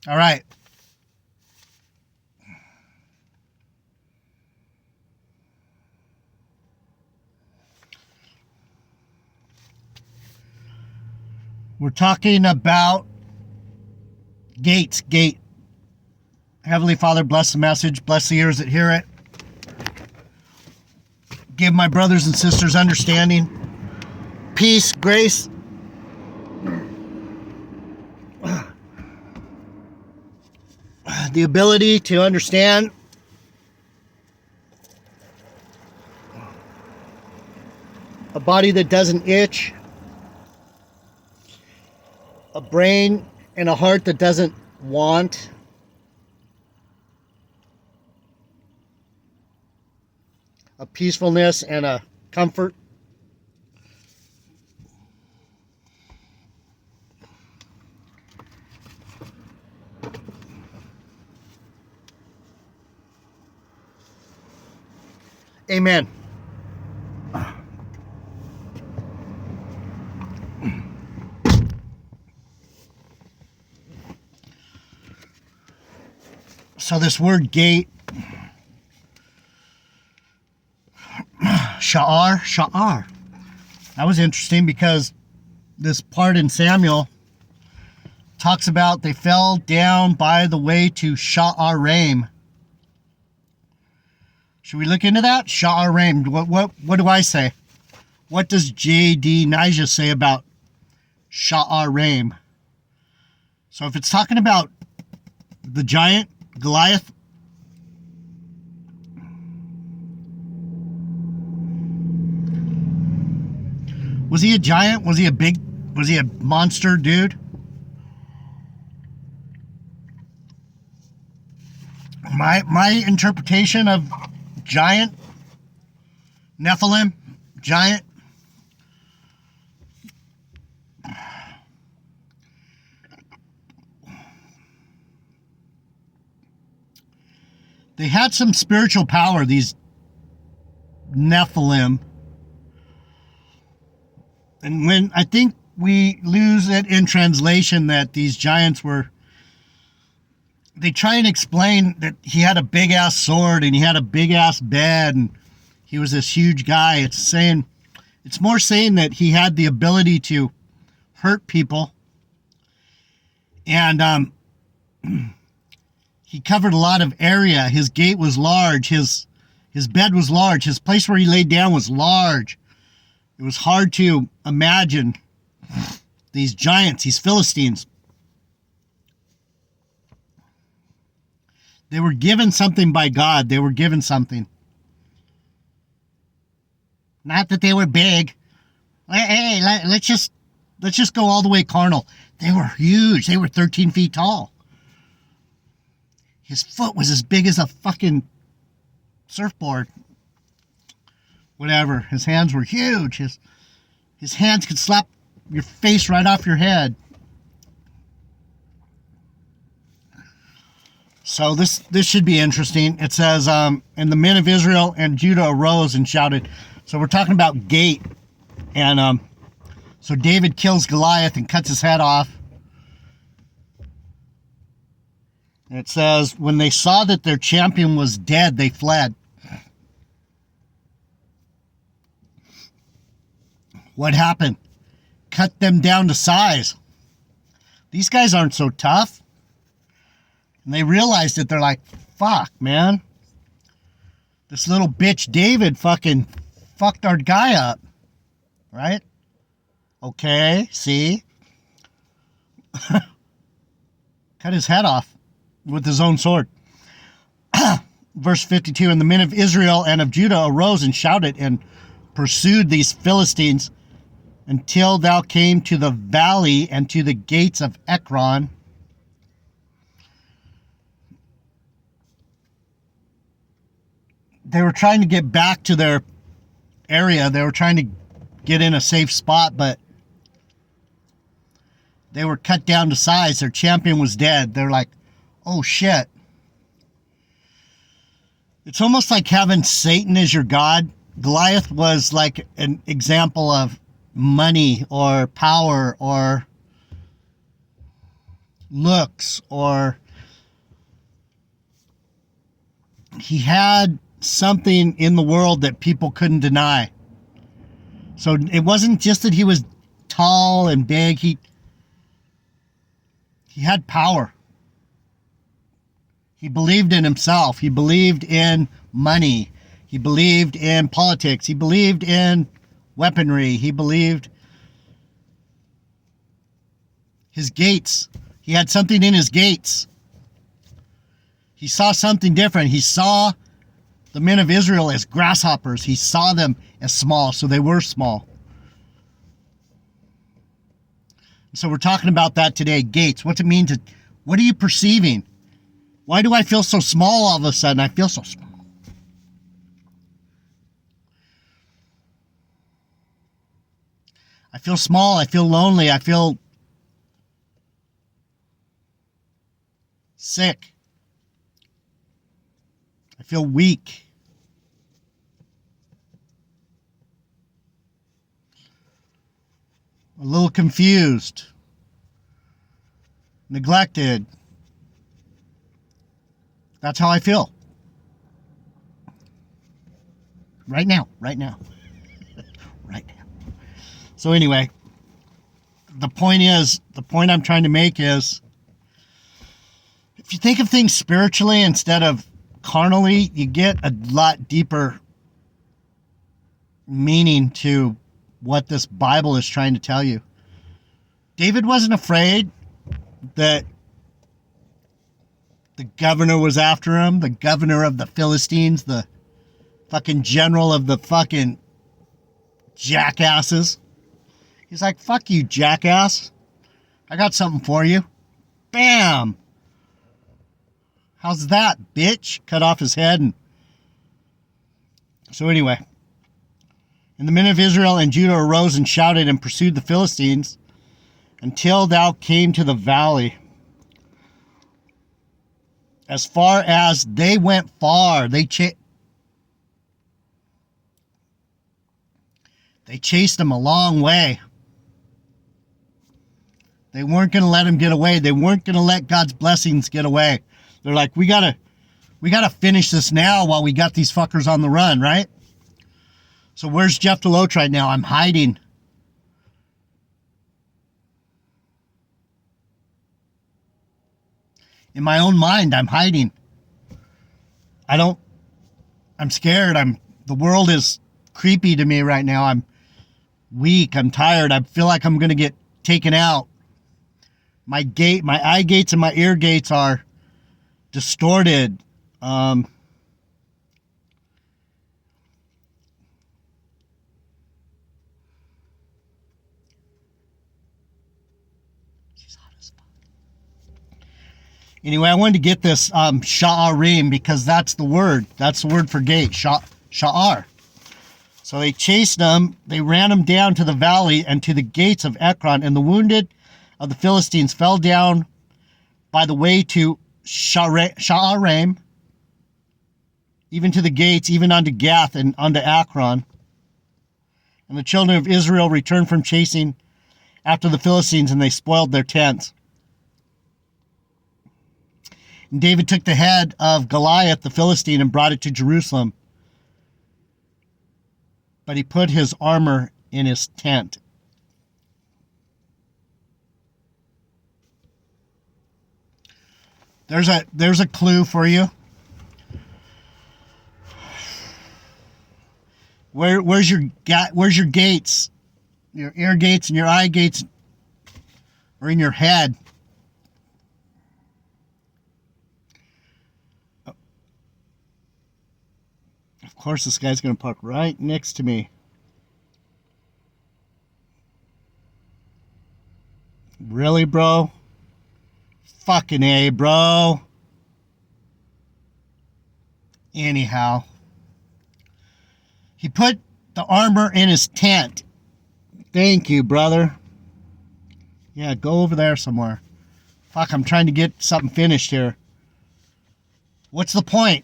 All right. We're talking about gates. Gate. Heavenly Father, bless the message. Bless the ears that hear it. Give my brothers and sisters understanding, peace, grace. The ability to understand a body that doesn't itch, a brain and a heart that doesn't want, a peacefulness and a comfort. Amen. So this word gate, Sha'ar. That was interesting because this part in Samuel talks about they fell down by the way to Sha'araim. Should we look into that? Sha'araim. What do I say? What does J.D. Nija say about Sha'araim? So if it's talking about the giant, Goliath, was he a giant? Was he a monster dude? My interpretation of giant, Nephilim, giant, they had some spiritual power, these Nephilim. And when I think we lose it in translation that these giants were, they try and explain that he had a big ass sword and he had a big ass bed and he was this huge guy. It's more saying that he had the ability to hurt people. And he covered a lot of area. His gate was large. His bed was large. His place where he laid down was large. It was hard to imagine these giants, these Philistines. They were given something by God. They were given something. Not that they were big. Hey, let's just go all the way carnal. They were huge. They were 13 feet tall. His foot was as big as a fucking surfboard. Whatever. His hands were huge. His hands could slap your face right off your head. So this should be interesting. It says, and the men of Israel and Judah arose and shouted. So we're talking about gate. And so David kills Goliath and cuts his head off. And it says, when they saw that their champion was dead, they fled. What happened? Cut them down to size. These guys aren't so tough. And they realized it. They're like, fuck, man. This little bitch David fucking fucked our guy up. Right? Okay, see? Cut his head off with his own sword. Verse 52, and the men of Israel and of Judah arose and shouted and pursued these Philistines until thou came to the valley and to the gates of Ekron. They were trying to get back to their area. They were trying to get in a safe spot, but they were cut down to size. Their champion was dead. They're like, oh shit. It's almost like having Satan as your god. Goliath was like an example of money or power or looks, or he had something in the world that people couldn't deny. So it wasn't just that he was tall and big. He had power. He believed in himself. He believed in money. He believed in politics. He believed in weaponry. He believed his gates. He had something in his gates. He saw something different. He saw the men of Israel as grasshoppers. He saw them as small, so they were small. So we're talking about that today. Gates. What's it mean to, what are you perceiving? Why do I feel so small all of a sudden? I feel so small. I feel small. I feel lonely. I feel sick. I feel weak. A little confused. Neglected. That's how I feel. Right now. Right now. Right now. So anyway, the point I'm trying to make is, if you think of things spiritually instead of carnally, you get a lot deeper meaning to what this Bible is trying to tell you. David wasn't afraid that the governor was after him, the governor of the Philistines, the fucking general of the fucking jackasses. He's like, fuck you, jackass. I got something for you. Bam! How's that, bitch? Cut off his head. And so anyway, and the men of Israel and Judah arose and shouted and pursued the Philistines until thou came to the valley. As far as they went far, they chased him a long way. They weren't going to let him get away. They weren't going to let God's blessings get away. They're like, we gotta finish this now while we got these fuckers on the run, right? So where's Jeff Deloach right now? I'm hiding. In my own mind, I'm hiding. I'm scared. The world is creepy to me right now. I'm weak. I'm tired. I feel like I'm going to get taken out. My eye gates and my ear gates are distorted. She's hot as fuck. Anyway, I wanted to get this sha'arim because that's the word. That's the word for gate. Sha'ar. So they chased them. They ran them down to the valley and to the gates of Ekron, and the wounded of the Philistines fell down by the way to Sha'arim, even to the gates, even unto Gath and unto Akron. And the children of Israel returned from chasing after the Philistines, and they spoiled their tents. And David took the head of Goliath the Philistine and brought it to Jerusalem. But he put his armor in his tent. There's a clue for you. Where's your gates? Your ear gates and your eye gates are in your head. Of course, this guy's going to park right next to me. Really, bro? Fucking A, bro. Anyhow, he put the armor in his tent. Thank you, brother. Yeah, go over there somewhere. Fuck, I'm trying to get something finished here. What's the point?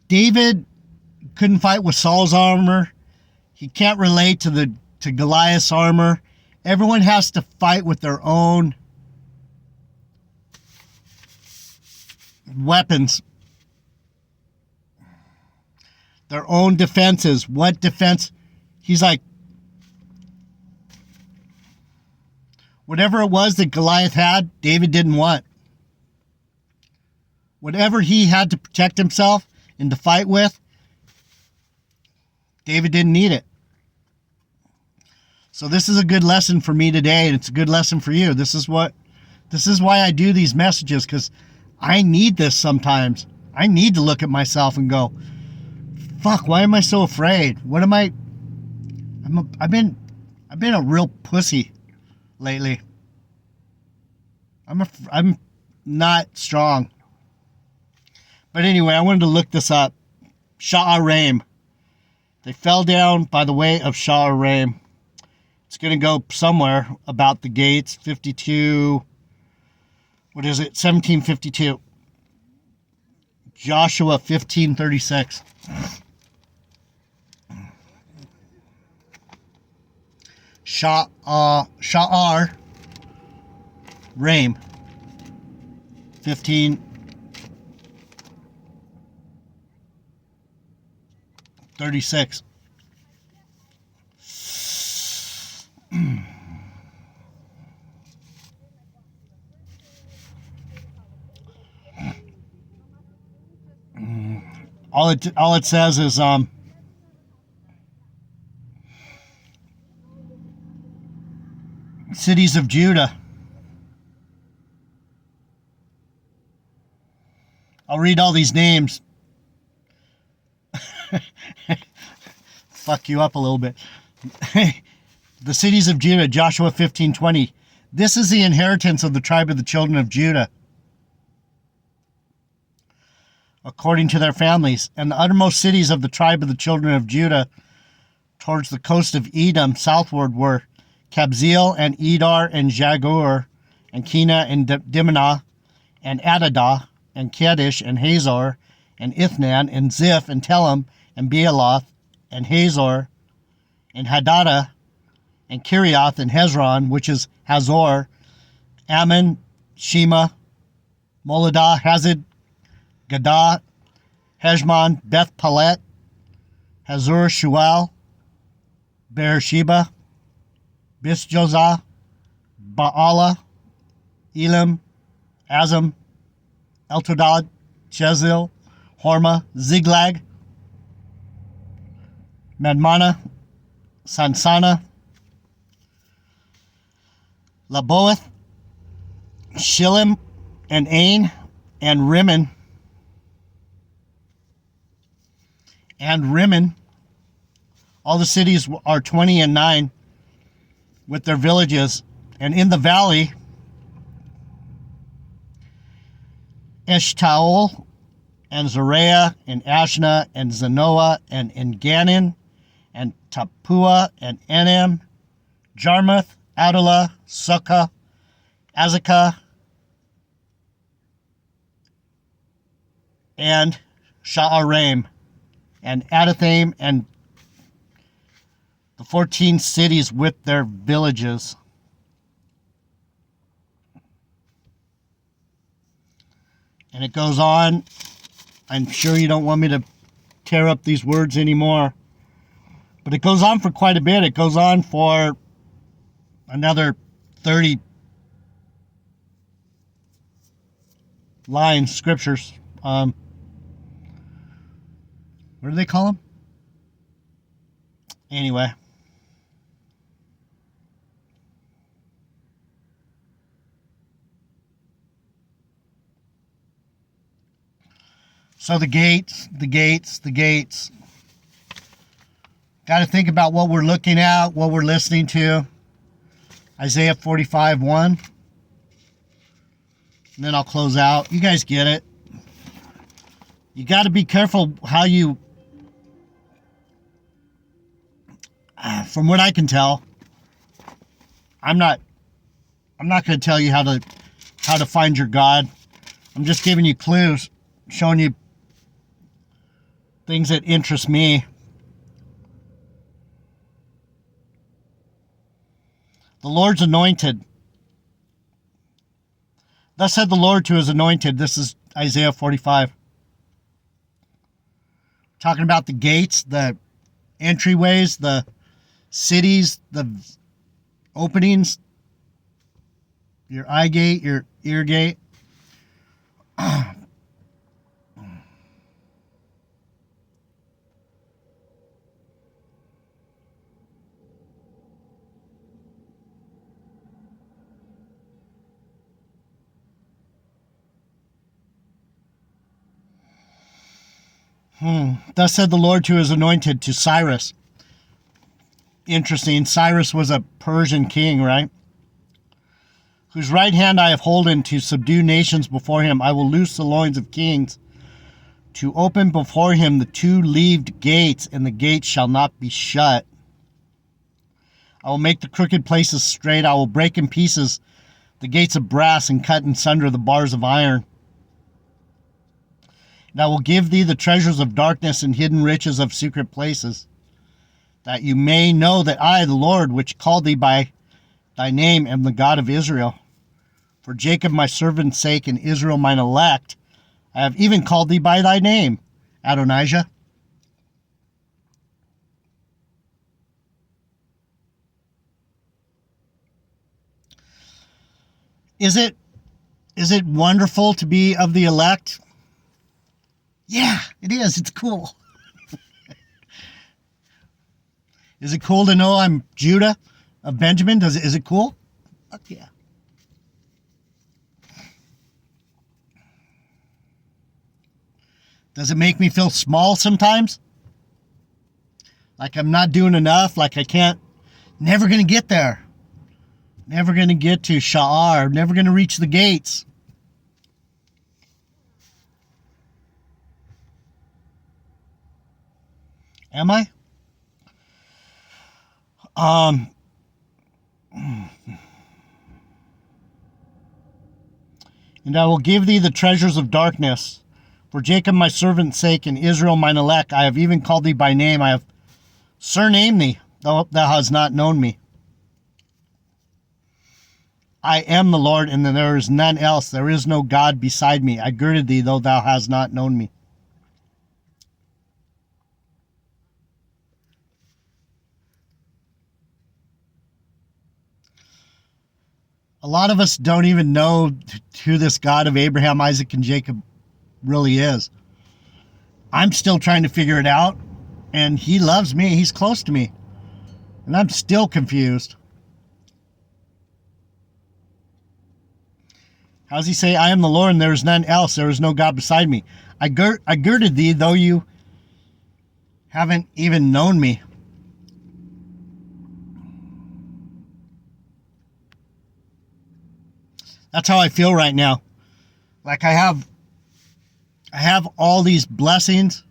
David couldn't fight with Saul's armor. He can't relate to the to Goliath's armor. Everyone has to fight with their own weapons, their own defenses. What defense? He's like, whatever it was that Goliath had, David didn't want. Whatever he had to protect himself and to fight with, David didn't need it. So this is a good lesson for me today, and it's a good lesson for you. This is why I do these messages, because I need this sometimes. I need to look at myself and go, fuck, why am I so afraid? What am I? I've been a real pussy lately. I'm not strong. But anyway, I wanted to look this up. Sha'araim. They fell down by the way of Sha'araim. It's going to go somewhere about the gates. 52. What is it? 1752. Joshua 15:36. Sha'ar Raim 15:36. All it says is cities of Judah. I'll read all these names. Fuck you up a little bit. The cities of Judah, Joshua 15:20. This is the inheritance of the tribe of the children of Judah, according to their families. And the uttermost cities of the tribe of the children of Judah towards the coast of Edom southward were Kabzeel and Edar and Jagur and Kena and Dimnah and Adadah and Kedesh and Hazor and Ithnan and Ziph and Telem and Bealoth and Hazor and Hadadah and Kiriath and Hezron, which is Hazor, Ammon, Shema, Moladah, Hazid, Gadah, Heshmon, Beth Palet, Hazur Shual, Beersheba, Bisjozah, Baala, Elam, Azam, Eltodad, Chezil, Hormah, Ziglag, Madmana, Sansana, Laboeth, Shillim, and Ain, and Rimmon. All the cities are 20 and 9 with their villages. And in the valley, Eshtaol, and Zariah, and Ashna, and Zanoah, and Enganim, and Tapua, and Enem, Jarmuth, Adullah, Sukkah, Azekah, and Sha'araim, and Adathaim, and the 14 cities with their villages. And it goes on. I'm sure you don't want me to tear up these words anymore, but it goes on for quite a bit. It goes on for another 30 lines, scriptures. What do they call them? Anyway. So the gates. Got to think about what we're looking at, what we're listening to. Isaiah 45:1. And then I'll close out. You guys get it. You got to be careful how you, from what I can tell, I'm not going to tell you how to find your God. I'm just giving you clues, showing you things that interest me. The Lord's anointed. Thus said the Lord to his anointed. This is Isaiah 45. Talking about the gates, the entryways, the cities, the openings, your eye gate, your ear gate. Thus said the Lord to his anointed, to Cyrus. Interesting. Cyrus was a Persian king, right? Whose right hand I have holden to subdue nations before him. I will loose the loins of kings, to open before him the two-leaved gates, and the gates shall not be shut. I will make the crooked places straight. I will break in pieces the gates of brass, and cut in sunder the bars of iron. And I will give thee the treasures of darkness and hidden riches of secret places, that you may know that I, the Lord, which called thee by thy name, am the God of Israel. For Jacob my servant's sake, and Israel mine elect, I have even called thee by thy name, Adonijah. Is it wonderful to be of the elect? Yeah, it is. It's cool. Is it cool to know I'm Judah of Benjamin? Is it cool? Fuck yeah. Does it make me feel small sometimes? Like I'm not doing enough? Like I can't, never going to get there. Never going to get to Sha'ar. Never going to reach the gates. Am I? And I will give thee the treasures of darkness. For Jacob my servant's sake, and Israel mine elect, I have even called thee by name. I have surnamed thee, though thou hast not known me. I am the Lord, and there is none else. There is no God beside me. I girded thee, though thou hast not known me. A lot of us don't even know who this God of Abraham, Isaac, and Jacob really is. I'm still trying to figure it out, and he loves me. He's close to me, and I'm still confused. How does he say, I am the Lord, and there is none else. There is no God beside me. I girded thee, though you haven't even known me. That's how I feel right now. Like I have all these blessings.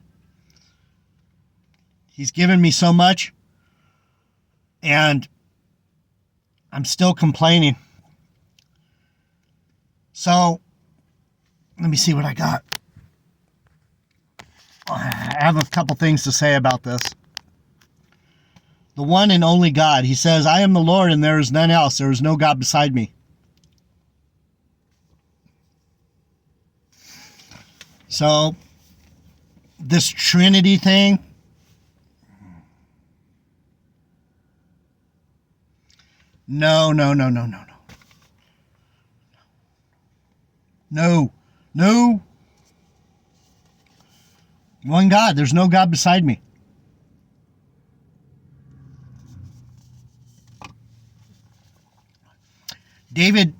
He's given me so much, and I'm still complaining. So, let me see what I got. I have a couple things to say about this. The one and only God. He says, I am the Lord, and there is none else. There is no God beside me. So, this Trinity thing, no. One God. There's no God beside me. David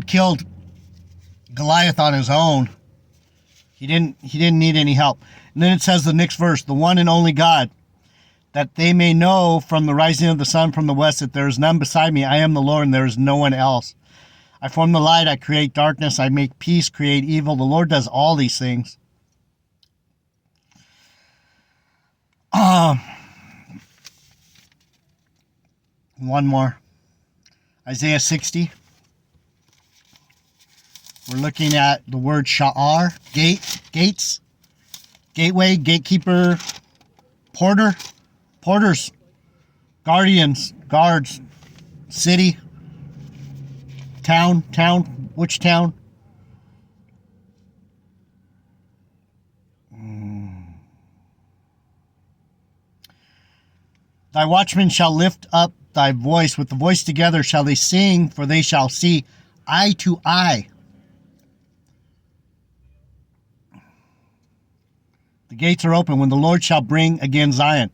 killed Goliath on his own. He didn't need any help. And then it says the next verse, the one and only God, that they may know from the rising of the sun from the west that there is none beside me. I am the Lord, and there is no one else. I form the light, I create darkness, I make peace, create evil. The Lord does all these things. One more. Isaiah 60. We're looking at the word Sha'ar, gates, gateway, gatekeeper, porter. Porters guardians, guards, city, town, which town? Thy watchmen shall lift up thy voice. With the voice together shall they sing, for they shall see eye to eye. The gates are open when the Lord shall bring again Zion.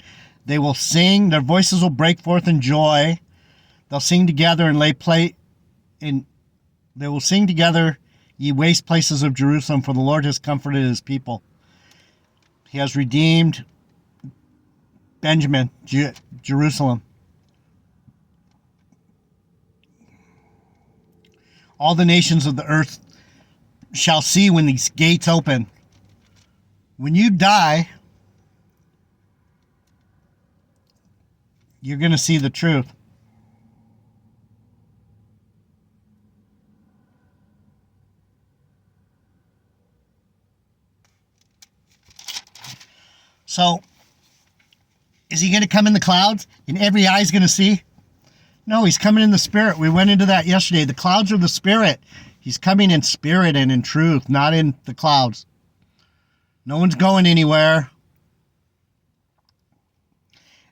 They will sing, their voices will break forth in joy. They'll sing together and they will sing together, ye waste places of Jerusalem, for the Lord has comforted his people. He has redeemed Benjamin, Jerusalem. All the nations of the earth shall see when these gates open. When you die, you're going to see the truth. So, is he going to come in the clouds and every eye is going to see? No, he's coming in the spirit. We went into that yesterday. The clouds are the spirit. He's coming in spirit and in truth, not in the clouds. No one's going anywhere.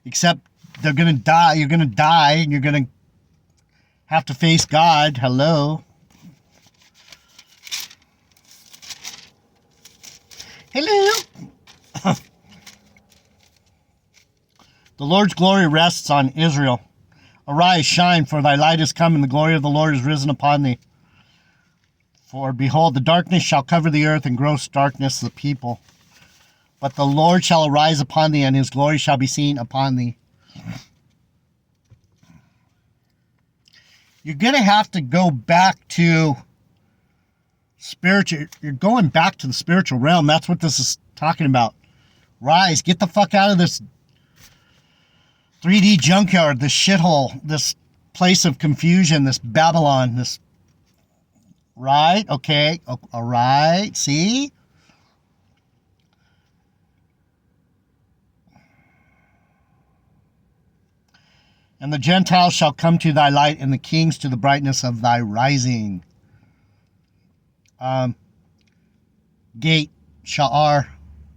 Except they're going to die. You're going to die and you're going to have to face God. Hello. Hello. The Lord's glory rests on Israel. Arise, shine, for thy light is come, and the glory of the Lord is risen upon thee. For behold, the darkness shall cover the earth, and gross darkness the people. But the Lord shall arise upon thee, and his glory shall be seen upon thee. You're going to have to go back to spiritual. You're going back to the spiritual realm. That's what this is talking about. Rise, get the fuck out of this 3D junkyard, this shithole, this place of confusion, this Babylon, this... Right? Okay. All right. See? And the Gentiles shall come to thy light, and the kings to the brightness of thy rising. Gate, Sha'ar,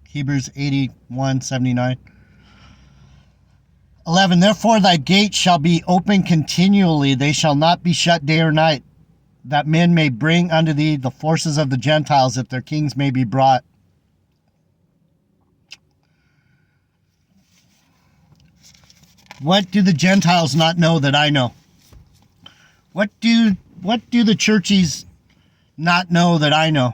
Hebrews 81:79. 11, therefore thy gate shall be open continually, they shall not be shut day or night, that men may bring unto thee the forces of the Gentiles, that their kings may be brought. What do the Gentiles not know that I know? What do the churchies not know that I know?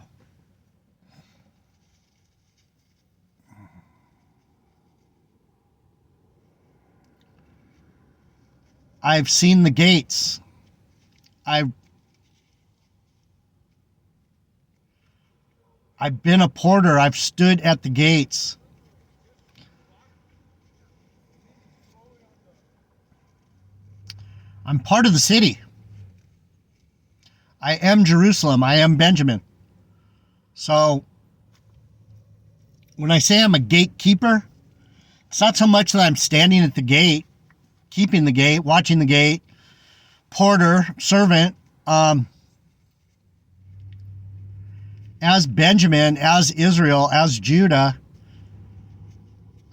I've seen the gates. I've been a porter. I've stood at the gates. I'm part of the city. I am Jerusalem. I am Benjamin. So, when I say I'm a gatekeeper, it's not so much that I'm standing at the gate, keeping the gate, watching the gate, porter, servant. As Benjamin, as Israel, as Judah,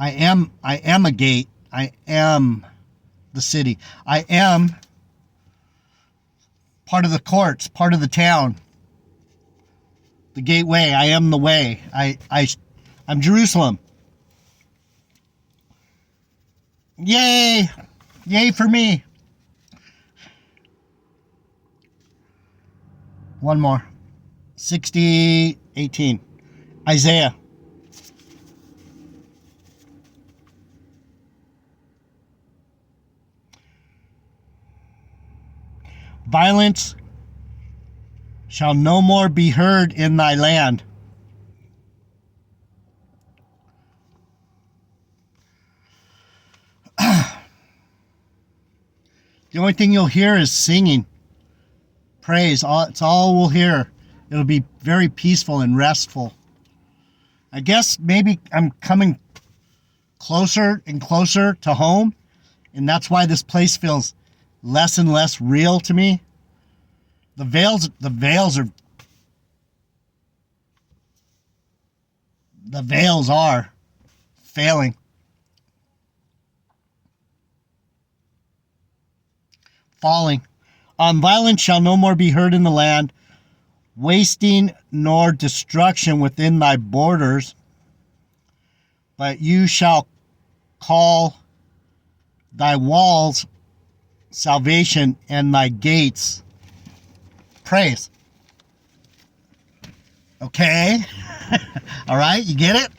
I am a gate. I am the city. I am part of the courts, part of the town, the gateway. I am the way. I'm Jerusalem. Yay! Yay for me. One more. 60:18. Isaiah. Violence shall no more be heard in thy land. The only thing you'll hear is singing, praise. It's all we'll hear. It'll be very peaceful and restful. I guess maybe I'm coming closer and closer to home, And that's why this place feels less and less real to me. The veils are failing. Falling. Violence shall no more be heard in the land, wasting nor destruction within thy borders. But you shall call thy walls salvation and thy gates praise. Okay? All right, you get it?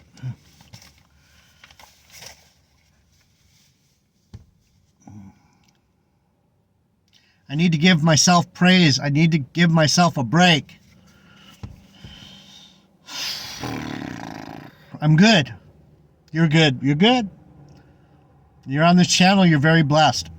I need to give myself praise. I need to give myself a break. I'm good. You're good. You're good. You're on this channel. You're very blessed.